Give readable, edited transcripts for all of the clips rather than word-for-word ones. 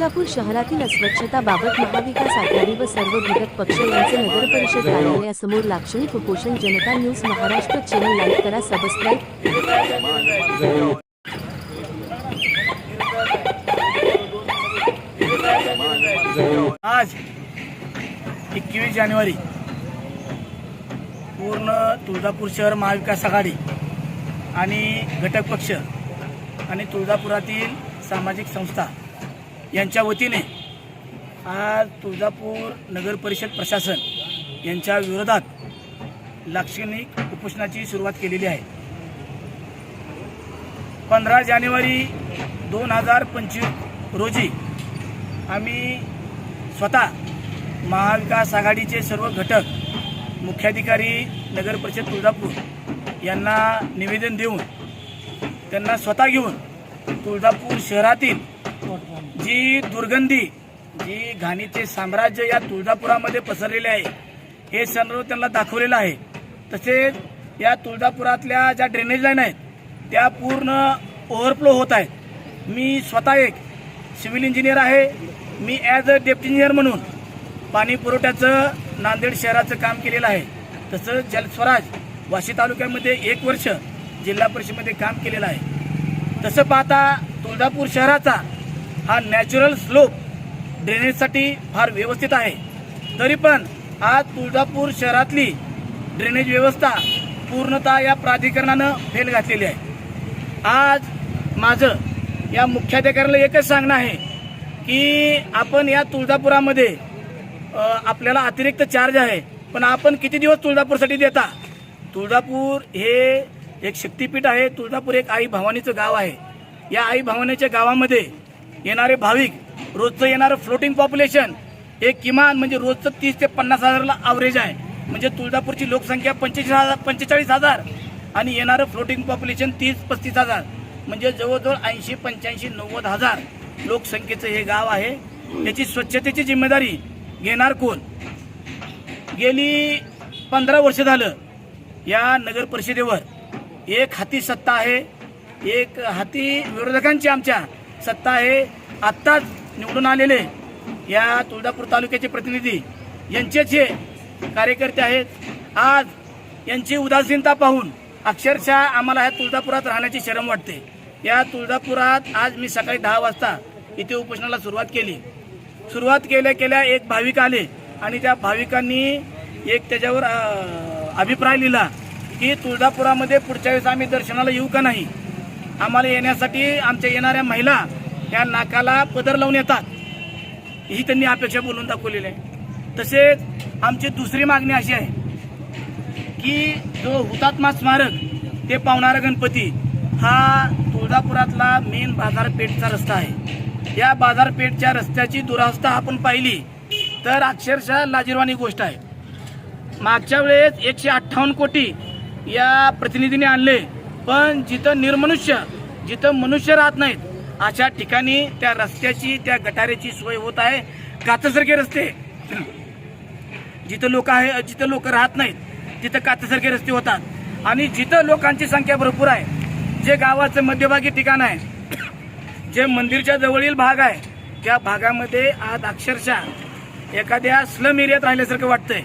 तुळजापूर शहरातील अस्वच्छताबाबत महाविकास आघाडी व सर्व घटक पक्ष यांचे नगरपरिषद कार्यालयासमोर लाक्षणिक उपोषण. जनता न्यूज महाराष्ट्र चॅनल लाईक करा, सबस्क्राईब. आज 21 जानेवारी पूर्ण तुळजापूर शहर महाविकास आघाडी आणि घटक पक्ष आणि तुळजापुरातील सामाजिक संस्था यांच्या वतीने आज तुळजापूर नगर परिषद प्रशासन यांच्या विरोधात लाक्षणिक उपोषणाची सुरुवात केलेली आहे. 15 जानेवारी 2025 रोजी आम्ही स्वतः महाविकास आघाडीचे सर्व घटक मुख्याधिकारी नगर परिषद तुळजापूर यांना निवेदन देऊन त्यांना स्वतः घेऊन तुळजापूर शहरातील जी दुर्गंधी, जी घाणीचे साम्राज्य या तुळजापुरामध्ये पसरलेले आहे हे सर्व त्यांना दाखवलेलं आहे. तसेच या तुळजापुरातल्या ज्या ड्रेनेज लाईन आहेत त्या पूर्ण ओव्हरफ्लो होत आहेत. मी स्वतः एक सिव्हिल इंजिनियर आहे. मी ॲज अ डेप्टी इंजिनियर म्हणून पाणी पुरवठ्याचं नांदेड शहराचं काम केलेलं आहे. तसंच जलस्वराज वाशी तालुक्यामध्ये 1 वर्ष जिल्हा परिषदेमध्ये काम केलेलं आहे. तसं पाहता तुळजापूर शहराचा हा नॅचरल स्लोप ड्रेनेजसाठी फार व्यवस्थित आहे. तरी पण आज तुळजापूर शहरातली ड्रेनेज व्यवस्था पूर्णतः या प्राधिकरणानं फेल घातलेली आहे. आज माझं या मुख्याधिकाऱ्याला एकच सांगणं आहे की आपण या तुळजापुरामध्ये आपल्याला अतिरिक्त चार्ज आहे, पण आपण किती दिवस तुळजापूरसाठी देता? तुळजापूर हे एक शक्तिपीठ आहे. तुळजापूर एक आई भवानीचं गाव आहे. या आई भवानीच्या गावामध्ये येणारे भाविक, रोजचं येणारं फ्लोटिंग पॉप्युलेशन एक किमान म्हणजे रोजचं 30 ते 50 हजारला ॲव्हरेज आहे. म्हणजे तुळजापूरची लोकसंख्या 45,000 आणि येणारं फ्लोटिंग पॉप्युलेशन 30-35 हजार म्हणजे जवळजवळ 80-85-90 हजार लोकसंख्येचं हे गाव आहे. याची स्वच्छतेची जिम्मेदारी घेणार कोण? गेली 15 वर्ष झालं या नगर परिषदेवर एक हाती सत्ता आहे, एक हाती विरोधकांची आमच्या सत्ता आहे. आत्ताच निवडून आलेले या तुळजापूर तालुक्याचे प्रतिनिधी यांचेच हे कार्यकर्ते आहेत. आज यांची उदासीनता पाहून अक्षरशः आम्हाला ह्या तुळजापुरात राहण्याची शरम वाटते. या तुळजापुरात आज मी सकाळी 10 वाजता इथे उपोषणाला सुरुवात केली. सुरुवात केल्या एक भाविक आले आणि त्या भाविकांनी एक त्याच्यावर अभिप्राय लिहिला की तुळजापुरामध्ये पुढच्या वेळेस आम्ही दर्शनाला येऊ का नाही. आम्हाला येण्यासाठी आमच्या येणाऱ्या महिला या नाकाला पदर लावून येतात ही त्यांनी अपेक्षा बोलून दाखवलेली आहे. तसेच आमची दुसरी मागणी अशी आहे की जो हुतात्मा स्मारक ते पावणारा गणपती हा तुळजापुरातला मेन बाजारपेठचा रस्ता आहे. या बाजारपेठच्या रस्त्याची दुरावस्था आपण पाहिली तर अक्षरशः लाजिरवाणी गोष्ट आहे. मागच्या वेळेस 158 कोटी या प्रतिनिधीने आणले, पण जिथं निर्मनुष्य, जिथं मनुष्य राहत नाहीत अशा ठिकाणी त्या रस्त्याची, त्या गटारेची सोय होत आहे. काचेसारखे रस्ते, जिथं लोक राहत नाहीत तिथं काचेसारखे रस्ते होतात. आणि जिथं लोकांची संख्या भरपूर आहे, जे गावाचं मध्यभागी ठिकाण आहे, जे मंदिरच्या जवळील भाग आहे, त्या भागामध्ये आज अक्षरशः एखाद्या स्लम एरियात राहिल्यासारखं वाटतंय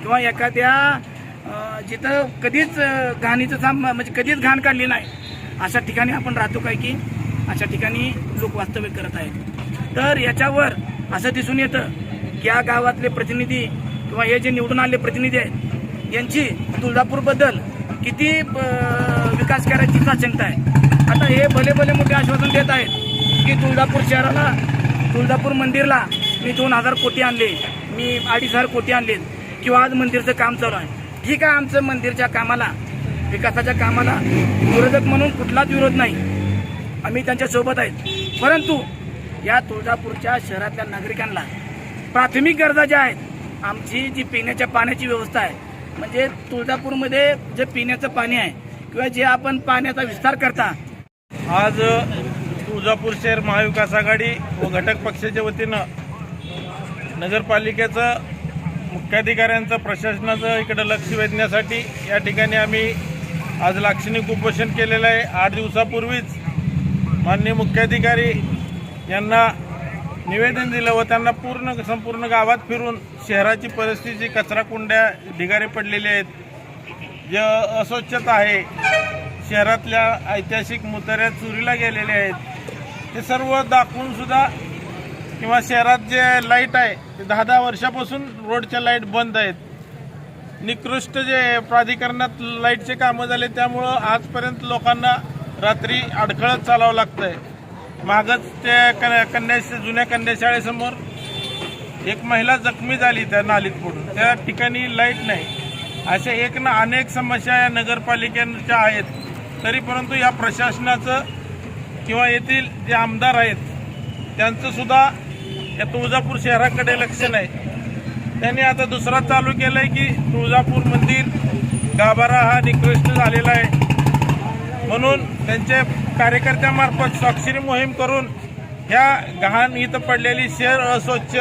किंवा एखाद्या जिथं कधीच घाणीचं म्हणजे कधीच घाण काढली नाही अशा ठिकाणी आपण राहतो काय की अशा ठिकाणी लोक वास्तव्य करत आहेत. तर याच्यावर असं दिसून येतं की या गावातले प्रतिनिधी किंवा हे जे निवडून आलेले प्रतिनिधी आहेत यांची तुळजापूरबद्दल किती विकास करायची साशंकता आहे. आता हे भले मोठे आश्वासन देत आहेत की तुळजापूर शहराला, तुळजापूर मंदिरला मी 2000 कोटी आणले, मी 2500 कोटी आणले किंवा आज मंदिरचं काम चालू आहे. ठीक आहे, आमचं मंदिरच्या कामाला, विकासाच्या कामाला विरोधक म्हणून कुठलाच विरोध नाही, आम्ही त्यांच्यासोबत आहेत. परंतु या तुळजापूरच्या शहरातल्या नागरिकांना प्राथमिक गरजा ज्या आहेत, आमची जी पिण्याच्या पाण्याची व्यवस्था आहे, म्हणजे तुळजापूरमध्ये जे पिण्याचं पाणी आहे किंवा जे आपण पाण्याचा विस्तार करता, आज तुळजापूर शहर महाविकास आघाडी व घटक पक्षाच्या वतीनं नगरपालिकेचं मुख्याधिकाऱ्यांचं, प्रशासनाचं इकडं लक्ष वेधण्यासाठी या ठिकाणी आम्ही आज लाक्षणिक उपोषण केलेलं आहे. 8 दिवसापूर्वीच माननीय मुख्याधिकारी यांना निवेदन दिलं व त्यांना संपूर्ण गावात फिरून शहराची परिस्थिती, कचरा कुंड्या ढिगारे पडलेले आहेत, जे अस्वच्छता आहे, शहरातल्या ऐतिहासिक मुताऱ्या चोरीला गेलेल्या आहेत, ते सर्व दाखवून सुद्धा किंवा शहरात जे लाईट आहे ते 10-10 वर्षापासून रोडच्या लाईट बंद आहेत. निकृष्ट जे प्राधिकरणात लाईटचे कामं झाले त्यामुळं आजपर्यंत लोकांना रात्री अडखळत चालावं लागतंय. मागच त्या जुन्या कन्याशाळेसमोर एक महिला जखमी झाली त्या नालीत पडून, त्या ठिकाणी लाईट नाही. अशा अनेक समस्या या नगरपालिकेच्या आहेत. तरी परंतु या प्रशासनाचं किंवा येथील जे आमदार आहेत त्यांचं सुद्धा या तुळजापूर शहराकडे लक्ष नाही. त्यांनी आता दुसरा चालू केलंय की तुळजापूर मंदिर गाभारा हा निकृष्ट झालेला आहे म्हणून त्यांच्या कार्यकर्त्यांमार्फत स्वाक्षरी मोहीम करून ह्या गहाण इथं पडलेली शहर अस्वच्छ,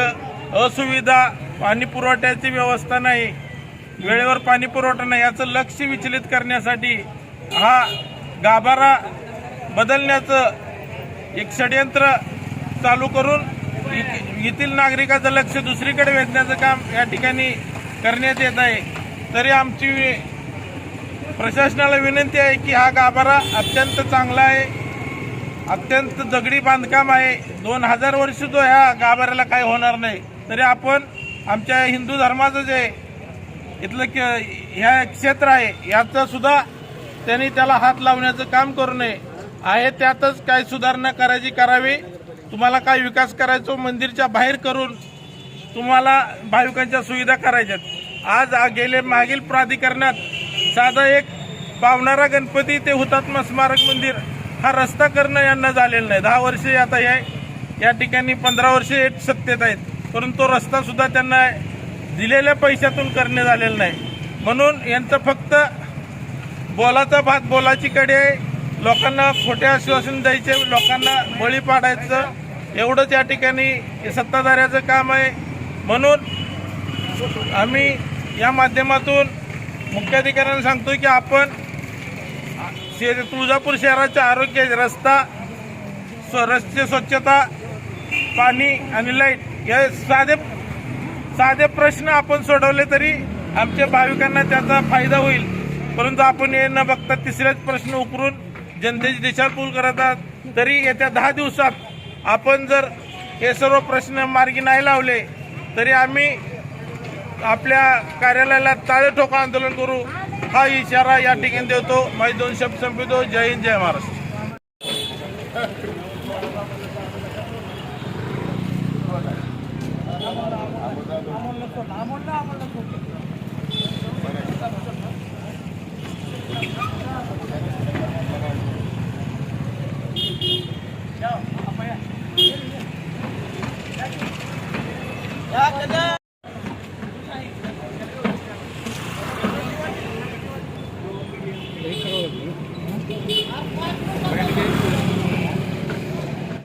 असुविधा, पाणी पुरवठ्याची व्यवस्था नाही, वेळेवर पाणी पुरवठा नाही, याचं लक्ष विचलित करण्यासाठी हा गाभारा बदलण्याचं एक षडयंत्र चालू करून येथील नागरिकाचं लक्ष दुसरीकडे वेधण्याचं काम या ठिकाणी करण्यात येत आहे. तरी आमची प्रशासनाला विनंती आहे की हा गाभारा अत्यंत चांगला आहे, अत्यंत दगडी बांधकाम आहे. 2000 वर्ष तो ह्या गाभाऱ्याला काही होणार नाही. तरी आपण आमच्या हिंदू धर्माचं जे इथलं ह्या क्षेत्र आहे याचं सुद्धा त्यांनी त्याला हात लावण्याचं काम करू नये. आहे त्यातच काय सुधारणा करावी. तुम्हाला काय विकास करायचो मंदिरच्या बाहेर करून तुम्हाला भाविकांच्या सुविधा करायच्यात. आज मागील प्राधिकरणात साधा एक पावणारा गणपती ते हुतात्मा स्मारक मंदिर हा रस्ता करणं यांना झालेलं नाही. 10 वर्षे आता या ठिकाणी 15 वर्षे सत्तेत आहेत, परंतु तो रस्ता सुद्धा त्यांना दिलेल्या पैशातून करणे झालेलं नाही. म्हणून यांचं फक्त बोलाचा भात बोलाची कडी आहे. लोकांना खोटे आश्वासन द्यायचे, लोकांना बळी पाडायचं, एवढंच या ठिकाणी सत्ताधाऱ्याचं काम आहे. म्हणून आम्ही या माध्यमातून मुख्याधिकाऱ्यांना सांगतो की आपण तुळजापूर शहराच्या आरोग्य, रस्ते स्वच्छता, पाणी आणि लाईट हे साधे प्रश्न आपण सोडवले तरी आमच्या भाविकांना त्याचा फायदा होईल. परंतु आपण हे न बघता तिसरेच प्रश्न उकरून जनतेची दिशाभूल करत आहात. तरी येत्या 10 दिवसात आपण जर हे सर्व प्रश्न मार्गी नाही लावले तरी आम्ही आपल्या कार्यालयाला टाळे ठोक आंदोलन करू, हा इशारा या ठिकाणी देतो. माझे 2 शब्द संपवतो. जय हिंद, जय महाराष्ट्र.